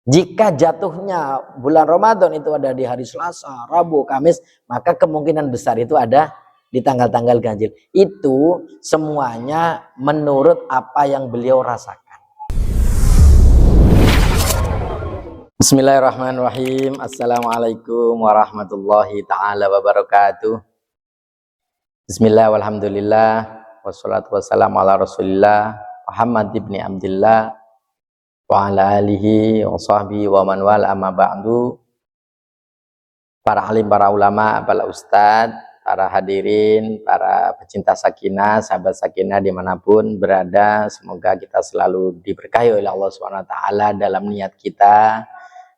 Jika jatuhnya bulan Ramadan itu ada di hari Selasa, Rabu, Kamis, maka kemungkinan besar itu ada di tanggal-tanggal ganjil. Itu semuanya menurut apa yang beliau rasakan. Bismillahirrahmanirrahim. Assalamualaikum warahmatullahi ta'ala wabarakatuh. Bismillah walhamdulillah. Wassalatu wassalamu ala rasulillah Muhammad ibn Abdillah wa ala alihi wa sahbihi wa man wala amma ba'du. Para alim, para ulama, para ustadz, para hadirin, para pecinta sakinah, sahabat sakinah dimanapun berada, semoga kita selalu diberkahi oleh Allah SWT dalam niat kita,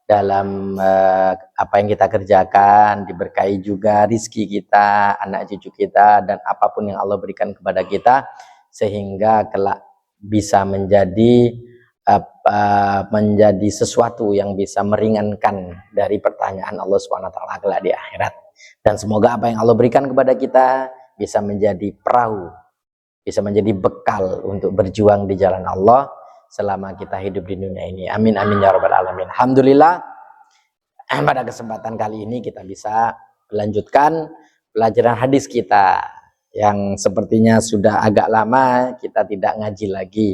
dalam apa yang kita kerjakan, diberkahi juga rizki kita, anak cucu kita, dan apapun yang Allah berikan kepada kita, sehingga kelak bisa menjadi sesuatu yang bisa meringankan dari pertanyaan Allah SWT kelak di akhirat. Dan semoga apa yang Allah berikan kepada kita bisa menjadi perahu, bisa menjadi bekal untuk berjuang di jalan Allah selama kita hidup di dunia ini. Amin amin ya rabbal alamin. Alhamdulillah, pada kesempatan kali ini kita bisa melanjutkan pelajaran hadis kita yang sepertinya sudah agak lama kita tidak ngaji lagi.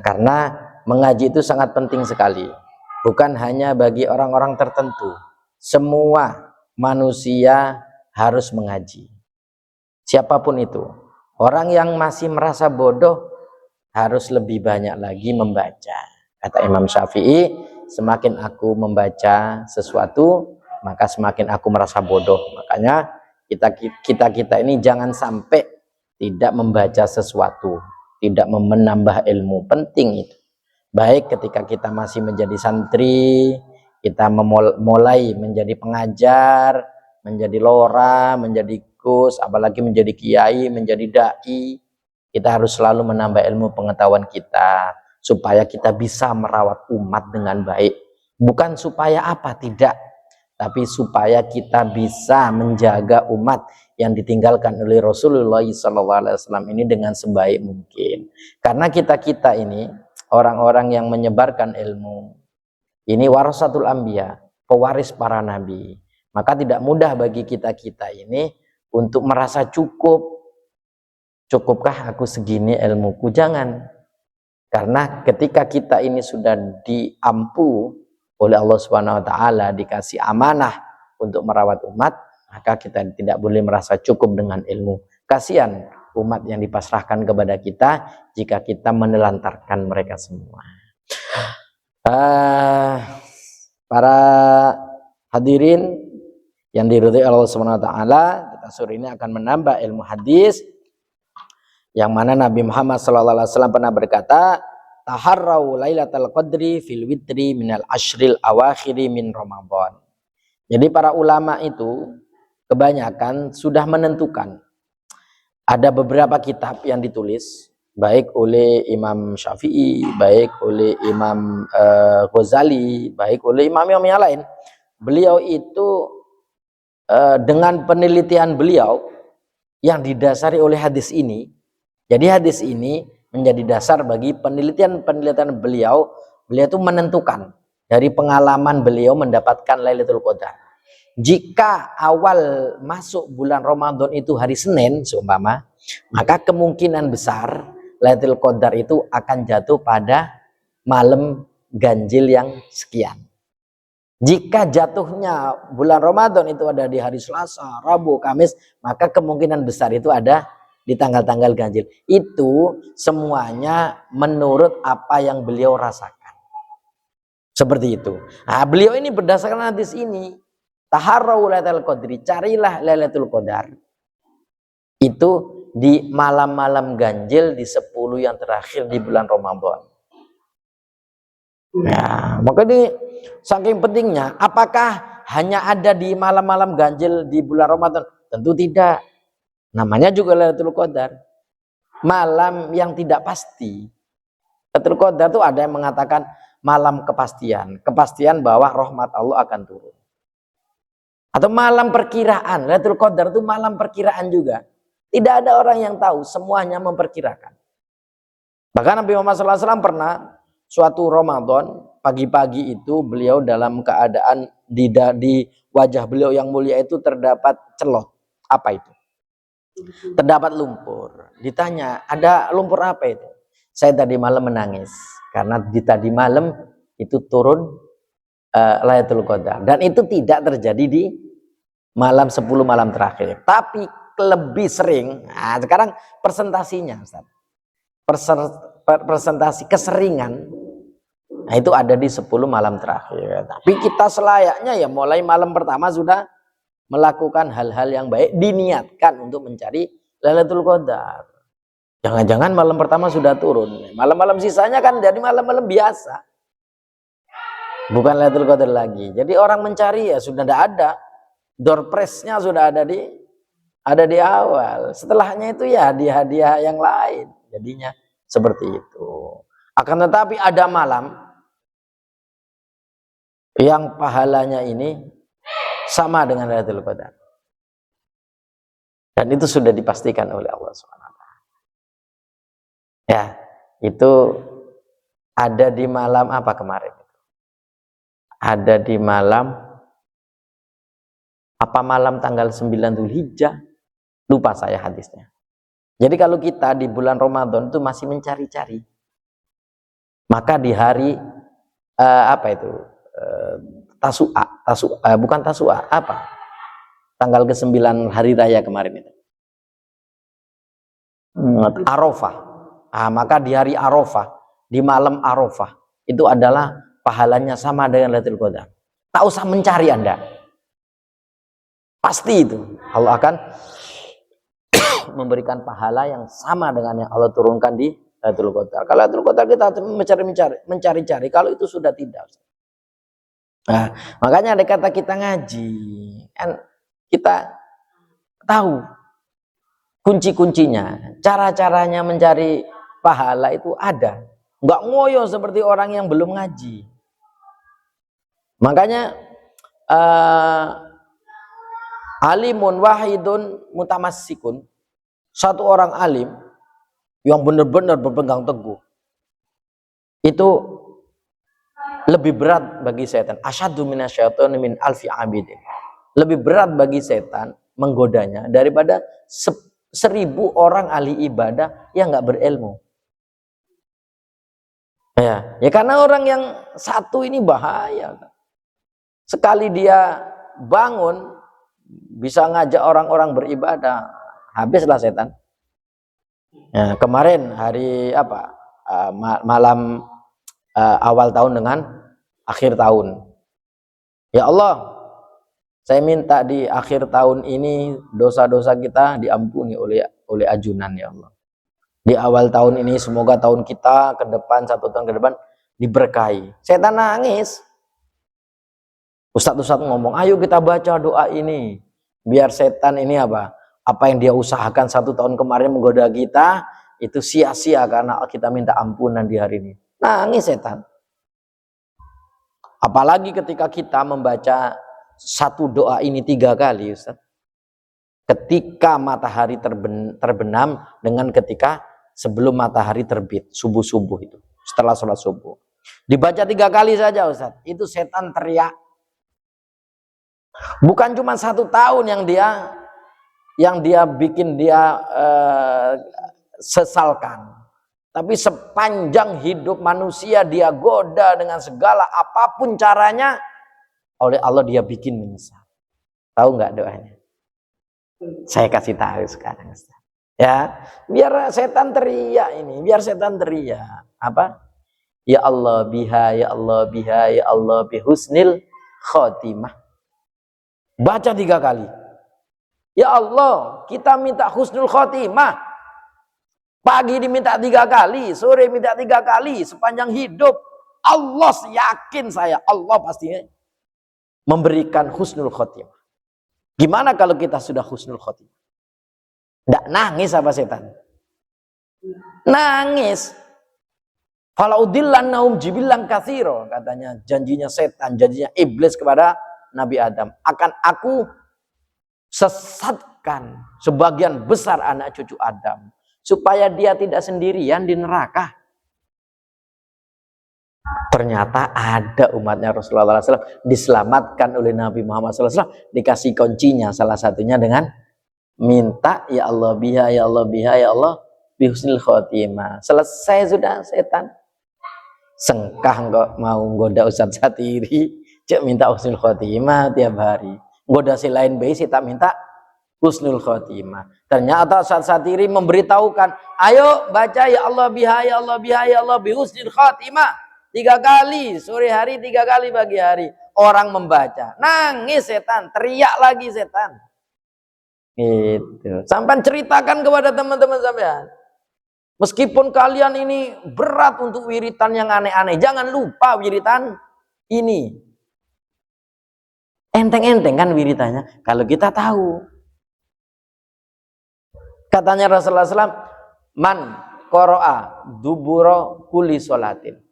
Karena mengaji itu sangat penting sekali, bukan hanya bagi orang-orang tertentu. Semua manusia harus mengaji, siapapun itu. Orang yang masih merasa bodoh harus lebih banyak lagi membaca. Kata Imam Syafi'i, semakin aku membaca sesuatu, maka semakin aku merasa bodoh. Makanya kita ini jangan sampai tidak membaca sesuatu, tidak menambah ilmu. Penting itu. Baik ketika kita masih menjadi santri, kita mulai menjadi pengajar, menjadi lora, menjadi gus, apalagi menjadi kiai, menjadi dai, kita harus selalu menambah ilmu pengetahuan kita supaya kita bisa merawat umat dengan baik. Bukan supaya apa, tidak, tapi supaya kita bisa menjaga umat yang ditinggalkan oleh Rasulullah SAW ini dengan sebaik mungkin. Karena kita ini orang-orang yang menyebarkan ilmu, ini warasatul anbiya, pewaris para nabi. Maka tidak mudah bagi kita ini untuk merasa cukup. Cukupkah aku segini ilmuku? Jangan. Karena ketika kita ini sudah diampu oleh Allah SWT, dikasih amanah untuk merawat umat, maka kita tidak boleh merasa cukup dengan ilmu. Kasihan umat yang dipasrahkan kepada kita jika kita menelantarkan mereka semua. Para hadirin yang diridhoi Allah SWT, kita sore ini akan menambah ilmu hadis yang mana Nabi Muhammad SAW pernah berkata, taharrau lailatul qadri fil witri minal ashril awakhiri min Ramadan. Jadi para ulama itu kebanyakan sudah menentukan. Ada beberapa kitab yang ditulis, baik oleh Imam Syafi'i, baik oleh Imam Ghazali, baik oleh imam-imam yang lain. Beliau itu dengan penelitian beliau yang didasari oleh hadis ini. Jadi hadis ini menjadi dasar bagi penelitian beliau. Beliau itu menentukan dari pengalaman beliau mendapatkan Lailatul Qadar. Jika awal masuk bulan Ramadan itu hari Senin seumpama, maka kemungkinan besar Lailatul Qadar itu akan jatuh pada malam ganjil yang sekian. Jika jatuhnya bulan Ramadan itu ada di hari Selasa, Rabu, Kamis, maka kemungkinan besar itu ada di tanggal-tanggal ganjil. Itu semuanya menurut apa yang beliau rasakan. Seperti itu. Nah, beliau ini berdasarkan hadis ini, taharrau lailatul qadri, carilah Lailatul Qadar itu di malam-malam ganjil di 10 yang terakhir di bulan Ramadan. Nah, maka ini saking pentingnya. Apakah hanya ada di malam-malam ganjil di bulan Ramadan? Tentu tidak. Namanya juga Lailatul Qadar, malam yang tidak pasti. Lailatul Qadar itu ada yang mengatakan malam kepastian, kepastian bahwa rahmat Allah akan turun. Atau malam perkiraan. Lailatul Qadar itu malam perkiraan juga. Tidak ada orang yang tahu, semuanya memperkirakan. Bahkan Nabi Muhammad SAW pernah suatu Ramadan pagi-pagi itu beliau dalam keadaan di wajah beliau yang mulia itu terdapat celot. Apa itu? Terdapat lumpur. Ditanya, ada lumpur apa itu? Saya tadi malam menangis karena tadi malam itu turun Lailatul Qadar, dan itu tidak terjadi di malam 10 malam terakhir, tapi lebih sering. Nah, sekarang persentasinya, Ustaz. Persentasi keseringan, nah itu ada di 10 malam terakhir. Tapi kita selayaknya ya mulai malam pertama sudah melakukan hal-hal yang baik, diniatkan untuk mencari Lailatul Qadar. Jangan-jangan malam pertama sudah turun, malam-malam sisanya kan jadi malam-malam biasa, bukan Lailatul Qadar lagi. Jadi orang mencari ya sudah tidak ada, door prize-nya sudah ada di awal. Setelahnya itu ya hadiah-hadiah yang lain. Jadinya seperti itu. Akan tetapi ada malam yang pahalanya ini sama dengan Lailatul Qadar, dan itu sudah dipastikan oleh Allah SWT. Ya, itu ada di malam apa kemarin? Ada di malam tanggal 9 Dzulhijjah, lupa saya hadisnya. Jadi kalau kita di bulan Ramadan itu masih mencari-cari, maka di hari bukan Tasu'a, apa? Tanggal ke-9 hari raya kemarin itu. Arafah. Maka di hari Arafah, di malam Arafah, itu adalah pahalanya sama dengan Lailatul Qadar. Tak usah mencari Anda. Pasti itu. Allah akan memberikan pahala yang sama dengan yang Allah turunkan di Lailatul Qadar. Kalau Lailatul Qadar kita mencari-cari, kalau itu sudah tidak. Nah, makanya ada kata kita ngaji, kan kita tahu kunci-kuncinya, cara-caranya mencari pahala itu ada. Nggak ngoyo seperti orang yang belum ngaji. Makanya alimun wahidun mutamassikun, satu orang alim yang benar-benar berpegang teguh, itu lebih berat bagi setan. Asyaddu minasyaitani min alfi abidin. Lebih berat bagi setan menggodanya daripada 1000 orang ahli ibadah yang nggak berilmu. Ya karena orang yang satu ini bahaya. Sekali dia bangun bisa ngajak orang-orang beribadah, habislah setan. Ya, kemarin hari malam awal tahun dengan akhir tahun. Ya Allah, saya minta di akhir tahun ini dosa-dosa kita diampuni oleh ajunan ya Allah. Di awal tahun ini semoga tahun kita ke depan, 1 tahun ke depan diberkahi. Setan nangis. Ustadz ngomong, ayo kita baca doa ini biar setan ini apa yang dia usahakan 1 tahun kemarin menggoda kita itu sia-sia karena kita minta ampunan di hari ini. Nangis setan. Apalagi ketika kita membaca satu doa ini 3 kali, Ustaz. Ketika matahari terbenam dengan ketika sebelum matahari terbit, subuh-subuh itu, setelah sholat subuh. Dibaca 3 kali saja, Ustaz. Itu setan teriak. Bukan cuma 1 tahun yang dia bikin dia sesalkan, tapi sepanjang hidup manusia dia goda dengan segala apapun caranya, oleh Allah dia bikin menyesal. Tahu nggak doanya? Saya kasih tahu sekarang, Ustaz. Ya, biar setan teriak ini, biar setan teriak. Apa? Ya Allah biha, ya Allah biha, ya Allah bihusnil khotimah. Baca 3 kali. Ya Allah, kita minta husnul khotimah. Pagi diminta 3 kali, sore minta 3 kali, sepanjang hidup. Allah yakin saya, Allah pastinya memberikan husnul khotimah. Gimana kalau kita sudah husnul khotimah? Nggak nangis apa setan? Nangis. Falaudillannahum jibilan katsira, katanya janjinya setan, janjinya iblis kepada Nabi Adam, akan aku sesatkan sebagian besar anak cucu Adam supaya dia tidak sendirian di neraka. Ternyata ada umatnya Rasulullah SAW diselamatkan oleh Nabi Muhammad SAW, dikasih kuncinya, salah satunya dengan minta ya Allah biha, ya Allah biha, ya Allah bihusnil khotimah. Selesai sudah setan. Sengkah kok mau goda Ustadz Satiri, cek minta husnul khotimah tiap hari. Goda si lain bayi sih tak minta husnul khotimah. Ternyata Ustadz Satiri memberitahukan, ayo baca ya Allah biha, ya Allah biha, ya Allah bihusnil khotimah 3 kali, sore hari 3 kali pagi hari. Orang membaca, nangis setan, teriak lagi setan. Gitu. Sampai ceritakan kepada teman-teman sampean. Meskipun kalian ini berat untuk wiritan yang aneh-aneh, jangan lupa wiritan ini. Enteng-enteng kan wiritannya, kalau kita tahu. Katanya Rasulullah SAW, man qara'a dubura kulli sholatin.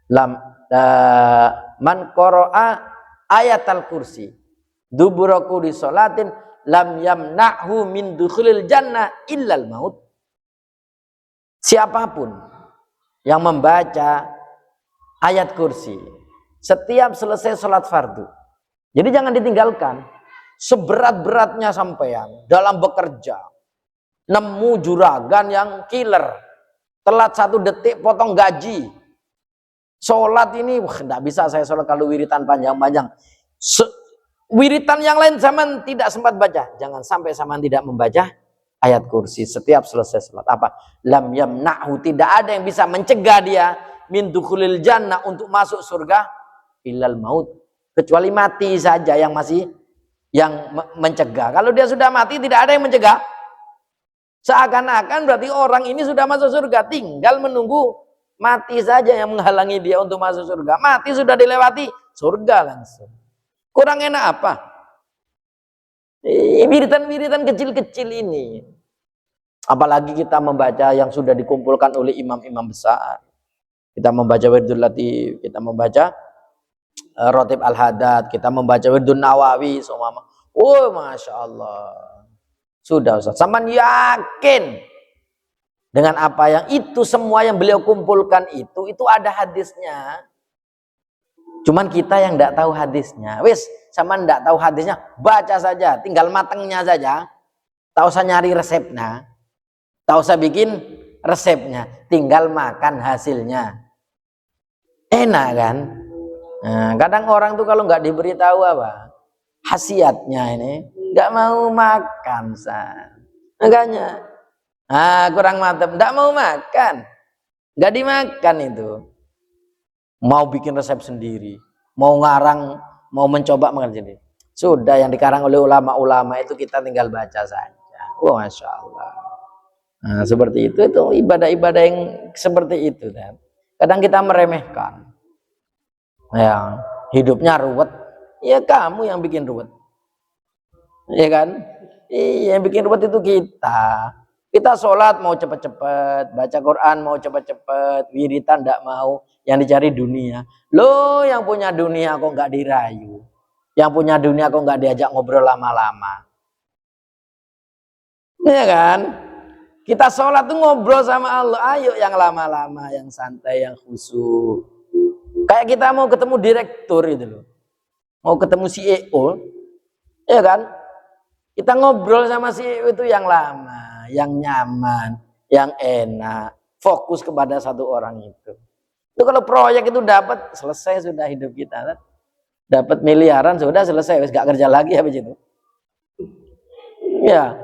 Man qara'a ayatal kursi dubura kulli sholatin lam yamna'hu min dukhulil jannah illal maut. Siapapun yang membaca ayat kursi setiap selesai sholat fardu, jadi jangan ditinggalkan. Seberat-beratnya sampean dalam bekerja, nemu juragan yang killer, telat 1 detik potong gaji. Sholat ini tidak bisa saya sholat kalau wiritan panjang-panjang. Wiritan yang lain zaman tidak sempat baca, jangan sampai zaman tidak membaca ayat kursi setiap selesai sholat. Apa? Lam yamna'hu, tidak ada yang bisa mencegah dia min dukhulil jannah, untuk masuk surga, illal maut, kecuali mati saja yang masih mencegah. Kalau dia sudah mati tidak ada yang mencegah. Seakan-akan berarti orang ini sudah masuk surga, tinggal menunggu mati saja yang menghalangi dia untuk masuk surga. Mati sudah dilewati, surga langsung. Kurang enak apa? Wiritan-wiritan kecil-kecil ini. Apalagi kita membaca yang sudah dikumpulkan oleh imam-imam besar. Kita membaca Wirdul Latif, kita membaca Rotib Al-Hadad, kita membaca Wirdul Nawawi, oh Masya Allah. Sudah Ustaz, sampean yakin dengan apa yang itu semua yang beliau kumpulkan itu ada hadisnya. Cuman kita yang tidak tahu hadisnya. Wis, sampean tidak tahu hadisnya, baca saja, tinggal matengnya saja. Tak usah nyari resepnya, tak usah bikin resepnya, tinggal makan hasilnya. Enak kan? Nah, kadang orang tuh kalau nggak diberitahu apa khasiatnya ini, nggak mau makan, makanya kurang mantap, nggak mau makan, nggak dimakan itu. Mau bikin resep sendiri, mau ngarang, mau mencoba makan sendiri. Sudah yang dikarang oleh ulama-ulama itu kita tinggal baca saja. Wah, Masya Allah. Nah, seperti itu ibadah-ibadah yang seperti itu kan. Kadang kita meremehkan. Ya, hidupnya ruwet. Ya kamu yang bikin ruwet. Ya kan? Iya, yang bikin ruwet itu kita. Kita sholat mau cepet-cepet, baca Quran mau cepet-cepet, wiritan tidak mau, yang dicari dunia. Loh, yang punya dunia kok nggak dirayu, yang punya dunia kok nggak diajak ngobrol lama-lama. Ya kan? Kita sholat tuh ngobrol sama Allah, ayo yang lama-lama, yang santai, yang khusyuk. Kayak kita mau ketemu direktur itu loh, mau ketemu CEO, ya kan? Kita ngobrol sama CEO itu yang lama, yang nyaman, yang enak, fokus kepada satu orang itu. Itu kalau proyek itu dapat, selesai sudah hidup kita. Dapat miliaran sudah selesai, gak kerja lagi habis itu. Ya,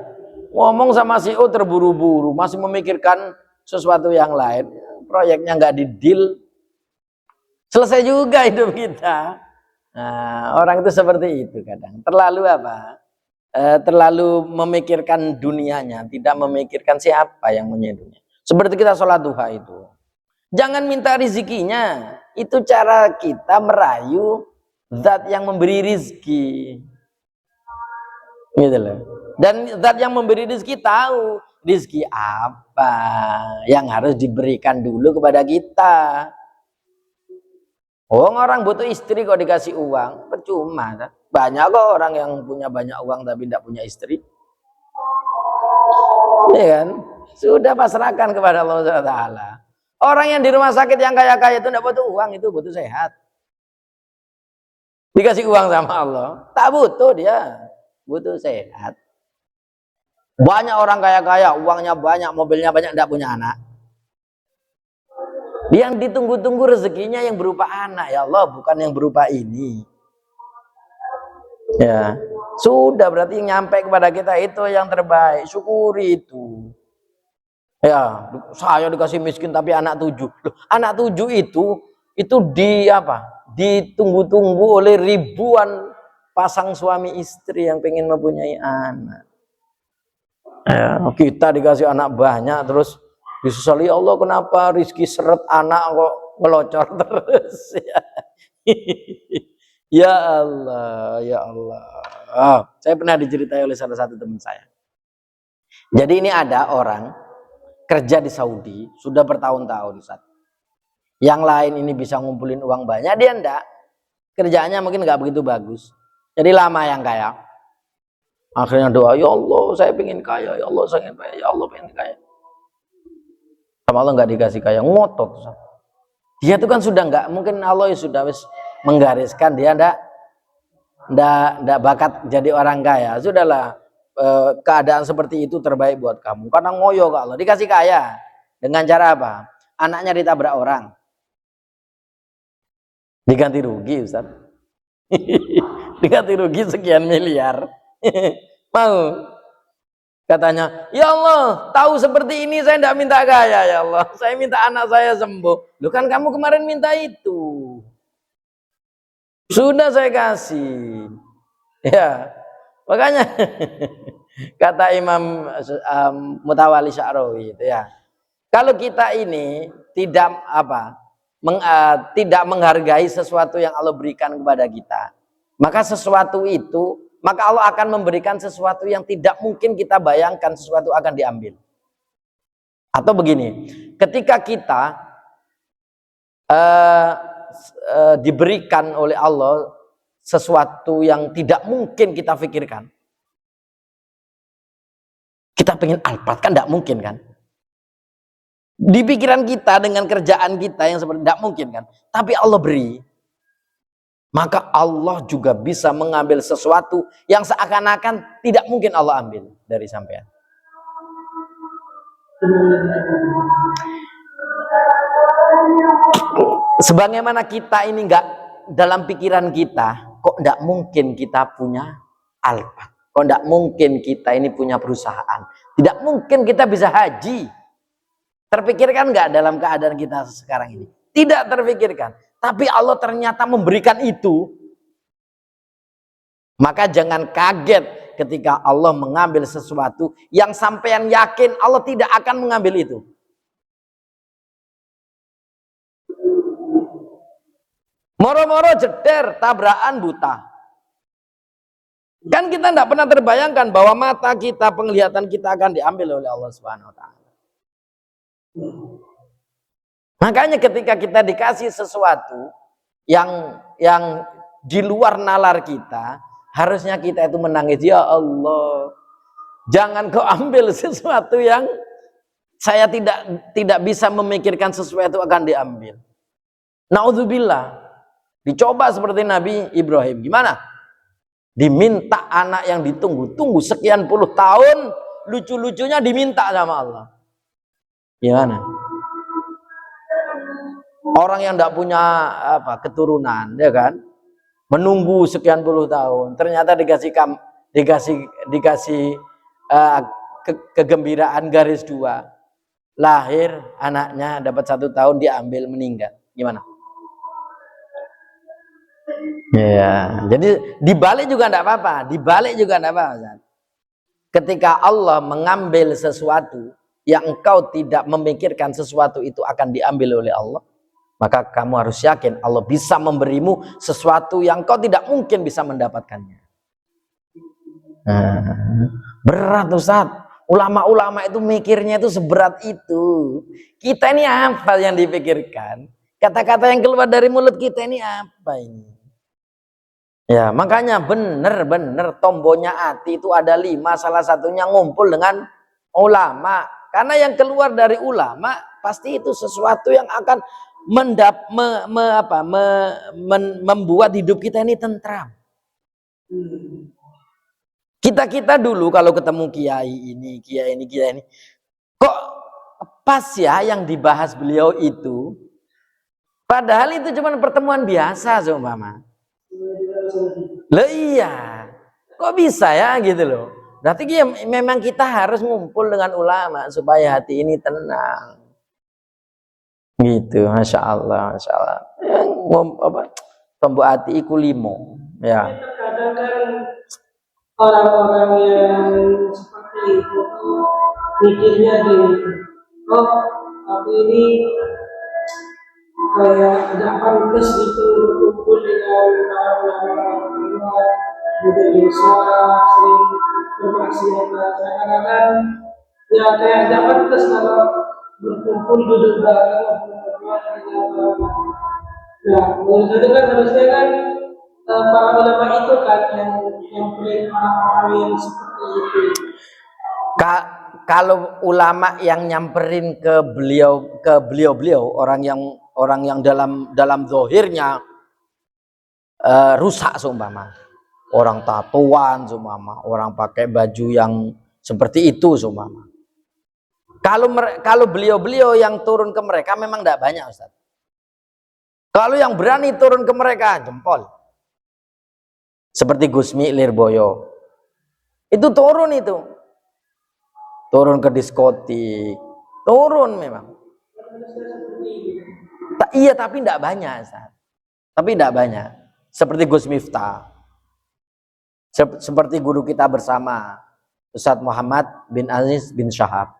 ngomong sama CEO terburu-buru, masih memikirkan sesuatu yang lain, proyeknya nggak di-deal, selesai juga hidup kita. Nah, orang itu seperti itu kadang. Terlalu apa? Terlalu memikirkan dunianya, tidak memikirkan siapa yang punya dunia. Seperti kita sholat duha itu. Jangan minta rezekinya. Itu cara kita merayu zat yang memberi rizki. Gitu loh. Dan zat yang memberi rizki tahu rizki apa yang harus diberikan dulu kepada kita. Orang butuh istri kok dikasih uang, percuma kan? Banyak kok orang yang punya banyak uang tapi tidak punya istri. Ya kan? Sudah pasrahkan kepada Allah SWT. Orang yang di rumah sakit yang kaya-kaya itu tidak butuh uang, itu butuh sehat. Dikasih uang sama Allah, tak butuh dia, butuh sehat. Banyak orang kaya-kaya, uangnya banyak, mobilnya banyak, tidak punya anak. Yang ditunggu-tunggu rezekinya yang berupa anak, ya Allah, bukan yang berupa ini. Ya, sudah berarti yang nyampe kepada kita itu yang terbaik, syukuri itu. Ya, saya dikasih miskin tapi anak 7. Loh, anak 7 itu ditunggu-tunggu oleh ribuan pasang suami istri yang pengen mempunyai anak. Ya, kita dikasih anak banyak terus disesali, ya Allah kenapa rizki seret anak kok ngelocor terus. Ya Allah, ya Allah. Saya pernah diceritai oleh salah satu teman saya. Jadi ini ada orang kerja di Saudi sudah bertahun-tahun, Ustaz. Yang lain ini bisa ngumpulin uang banyak, dia enggak. Kerjaannya mungkin nggak begitu bagus. Jadi lama yang kaya. Akhirnya doa, ya Allah saya pengen kaya, ya Allah saya pengen kaya, ya Allah pengen kaya. Sama Allah nggak dikasih kaya, ngotot. Ustaz. Dia itu kan sudah nggak, mungkin Allah sudah menggariskan dia ndak bakat jadi orang kaya. Sudahlah, keadaan seperti itu terbaik buat kamu. Karena ngoyo ke Allah, dikasih kaya. Dengan cara apa? Anaknya ditabrak orang. Diganti rugi, Ustaz. Diganti rugi sekian miliar. Mau? Katanya, ya Allah, tahu seperti ini saya tidak minta kaya, ya Allah. Saya minta anak saya sembuh. Loh kan kamu kemarin minta itu. Sudah saya kasih. Ya, makanya kata Imam Mutawalli Sya'rawi itu ya. Kalau kita ini tidak menghargai sesuatu yang Allah berikan kepada kita, maka Allah akan memberikan sesuatu yang tidak mungkin kita bayangkan sesuatu akan diambil. Atau begini, ketika kita diberikan oleh Allah sesuatu yang tidak mungkin kita pikirkan, kita pengen Alphard kan tidak mungkin kan, di pikiran kita dengan kerjaan kita yang seperti tidak mungkin kan, tapi Allah beri, maka Allah juga bisa mengambil sesuatu yang seakan-akan tidak mungkin Allah ambil dari sampean. Sebagaimana kita ini enggak, dalam pikiran kita kok enggak mungkin kita punya Alphard, kok enggak mungkin kita ini punya perusahaan, tidak mungkin kita bisa haji. Terpikirkan enggak dalam keadaan kita sekarang ini? Tidak terpikirkan. Tapi Allah ternyata memberikan itu. Maka jangan kaget ketika Allah mengambil sesuatu yang sampean yakin Allah tidak akan mengambil itu. Moro-moro jeder, tabrakan buta. Kan kita tidak pernah terbayangkan bahwa mata kita, penglihatan kita akan diambil oleh Allah Subhanahu wa taala. Makanya ketika kita dikasih sesuatu yang di luar nalar kita, harusnya kita itu menangis, ya Allah, jangan kau ambil sesuatu yang saya tidak bisa memikirkan sesuatu akan diambil. Naudzubillah. Dicoba seperti Nabi Ibrahim, gimana? Diminta anak yang ditunggu-tunggu sekian puluh tahun, lucu-lucunya diminta sama Allah. Gimana? Orang yang tidak punya keturunan, ya kan? Menunggu sekian puluh tahun, ternyata dikasih kegembiraan garis 2. Lahir anaknya, dapat 1 tahun, diambil, meninggal. Gimana? Ya, jadi dibalik juga tidak apa-apa, dibalik juga tidak apa-apa. Ketika Allah mengambil sesuatu yang engkau tidak memikirkan sesuatu itu akan diambil oleh Allah, maka kamu harus yakin Allah bisa memberimu sesuatu yang kau tidak mungkin bisa mendapatkannya. Berat, Ustaz. Ulama-ulama itu mikirnya itu seberat itu. Kita ini apa yang dipikirkan? Kata-kata yang keluar dari mulut kita ini apa ini? Ya, makanya benar-benar tombonya hati itu ada 5, salah satunya ngumpul dengan ulama. Karena yang keluar dari ulama pasti itu sesuatu yang akan membuat hidup kita ini tentram. Kita dulu kalau ketemu kiai ini, kok pas ya yang dibahas beliau itu, padahal itu cuma pertemuan biasa seumpama. Loh iya, kok bisa ya gitu loh. Berarti memang kita harus ngumpul dengan ulama supaya hati ini tenang. Gitu, masya Allah, masya Allah. Pembuat hati iku limo, ya. Terkadang kan orang-orang yang seperti itu tuh mikirnya gini, oh aku ini kayak agak pantas gitu berkumpul dengan orang-orang luar, budaya suara, sering bermaksiat, seakan-akan ya kayak agak pantas kalau berkumpul duduk bareng ngobrol dengan orang. Nah, menurut saya kan harusnya kan para ulama itu kan yang beri orang-orang yang seperti itu. Kalau ulama yang nyamperin ke beliau orang yang dalam zahirnya rusak seumpama, orang tatuan seumpama, orang pakai baju yang seperti itu seumpama. Kalau beliau yang turun ke mereka memang tidak banyak, Ustaz. Kalau yang berani turun ke mereka jempol. Seperti Gusmi Lirboyo. Itu turun itu. Turun ke diskotik. Turun memang. Iya, tapi tidak banyak, Ustaz. Tapi tidak banyak. Seperti Gus Miftah. Seperti guru kita bersama, Ustadz Muhammad bin Aziz bin Syahab.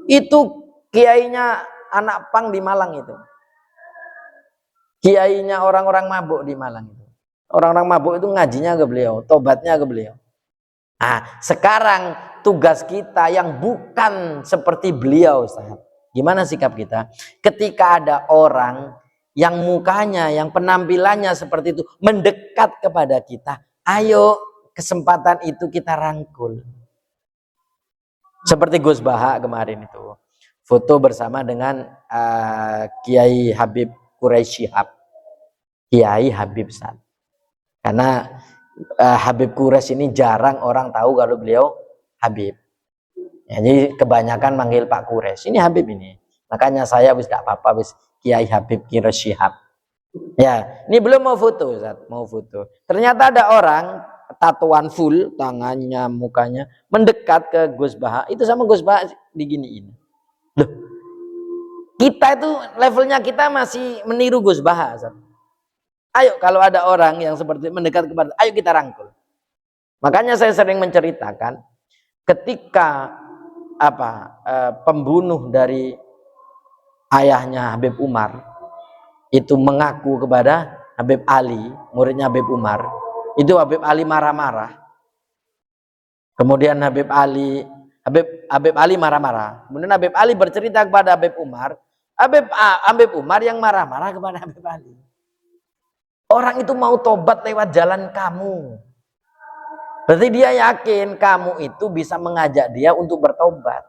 Itu kiainya anak pang di Malang itu. Kiainya orang-orang mabuk di Malang itu. Orang-orang mabuk itu ngajinya ke beliau, tobatnya ke beliau. Nah, sekarang tugas kita yang bukan seperti beliau, Ustaz. Gimana sikap kita? Ketika ada orang yang mukanya, yang penampilannya seperti itu mendekat kepada kita, ayo kesempatan itu kita rangkul. Seperti Gus Baha kemarin itu, foto bersama dengan Kiai Habib Quraisy Shihab. Kiai Habib Ustaz. Karena Habib Quraisy ini jarang orang tahu kalau beliau Habib. Ya, jadi kebanyakan manggil Pak Quraisy. Ini Habib ini. Makanya saya wis tidak apa-apa wis Kiai Habib Quraisy Shihab. Ya, ini belum mau foto, Ustaz, mau foto. Ternyata ada orang tatuan full tangannya, mukanya mendekat ke Gus Baha. Itu sama Gus Baha diginiin. Loh. Kita itu levelnya kita masih meniru Gus Baha, Ustaz. Ayo kalau ada orang yang seperti mendekat kepada, ayo kita rangkul. Makanya saya sering menceritakan ketika pembunuh dari ayahnya Habib Umar itu mengaku kepada Habib Ali, muridnya Habib Umar, itu Habib Ali marah-marah. Kemudian Habib Ali marah-marah. Kemudian Habib Ali bercerita kepada Habib Umar, Habib Umar yang marah-marah kepada Habib Ali. Orang itu mau tobat lewat jalan kamu. Berarti dia yakin kamu itu bisa mengajak dia untuk bertobat.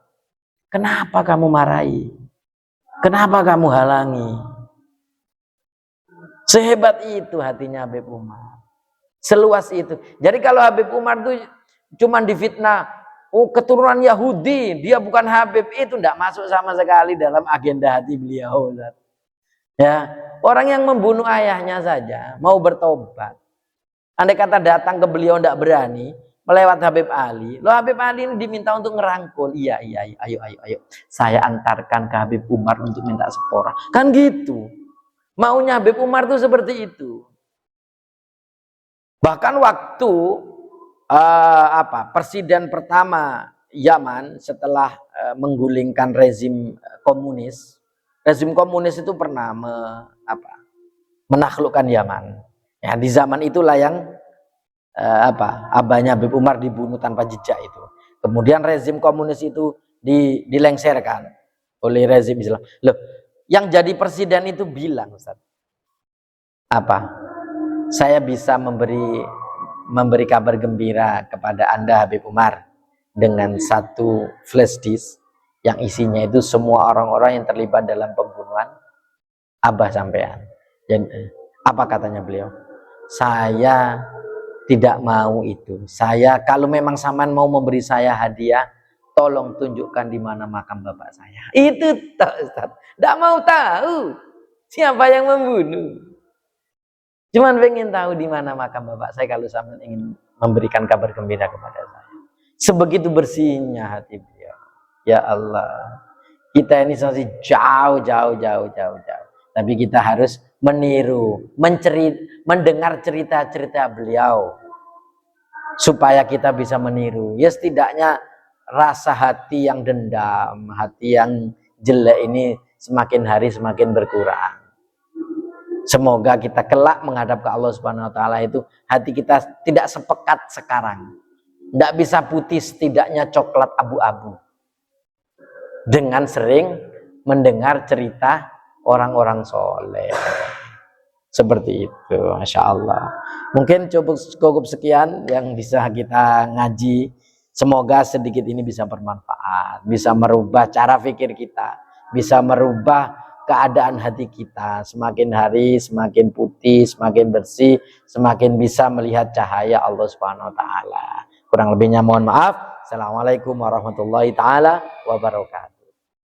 Kenapa kamu marahi? Kenapa kamu halangi? Sehebat itu hatinya Habib Umar. Seluas itu. Jadi kalau Habib Umar itu cuma difitnah, oh keturunan Yahudi, dia bukan Habib, itu tidak masuk sama sekali dalam agenda hati beliau. Ya, orang yang membunuh ayahnya saja mau bertobat. Andai kata datang ke beliau tidak berani, melewat Habib Ali. Loh, Habib Ali ini diminta untuk ngerangkul. Iya, ayo. Saya antarkan ke Habib Umar untuk minta sepora. Kan gitu. Maunya Habib Umar itu seperti itu. Bahkan waktu presiden pertama Yaman setelah menggulingkan rezim komunis. Rezim komunis itu pernah menaklukkan Yaman. Ya, di zaman itulah yang abahnya Habib Umar dibunuh tanpa jejak itu. Kemudian rezim komunis itu dilengserkan oleh rezim Islam. Loh, yang jadi presiden itu bilang, Ustaz, saya bisa memberi kabar gembira kepada Anda Habib Umar dengan satu flash disk yang isinya itu semua orang-orang yang terlibat dalam pembunuhan abah sampean. Dan apa katanya beliau? Saya tidak mau itu. Saya kalau memang saman mau memberi saya hadiah, tolong tunjukkan di mana makam bapak saya. Itu tak Ustaz. Tidak mau tahu siapa yang membunuh. Cuman pengen tahu di mana makam bapak saya kalau saman ingin memberikan kabar gembira kepada saya. Sebegitu bersihnya hati beliau. Ya Allah. Kita ini masih jauh. Tapi kita harus meniru, mendengar cerita-cerita beliau supaya kita bisa meniru. Ya setidaknya rasa hati yang dendam, hati yang jelek ini semakin hari semakin berkurang. Semoga kita kelak menghadap ke Allah Subhanahu wa taala itu hati kita tidak sepekat sekarang. Tidak bisa putih, setidaknya coklat abu-abu. Dengan sering mendengar cerita orang-orang soleh. Seperti itu, Masya Allah. Mungkin cukup sekian yang bisa kita ngaji. Semoga sedikit ini bisa bermanfaat, bisa merubah cara pikir kita, bisa merubah keadaan hati kita. Semakin hari semakin putih, semakin bersih, semakin bisa melihat cahaya Allah Subhanahu wa taala. Kurang lebihnya mohon maaf. Assalamualaikum warahmatullahi taala wabarakatuh.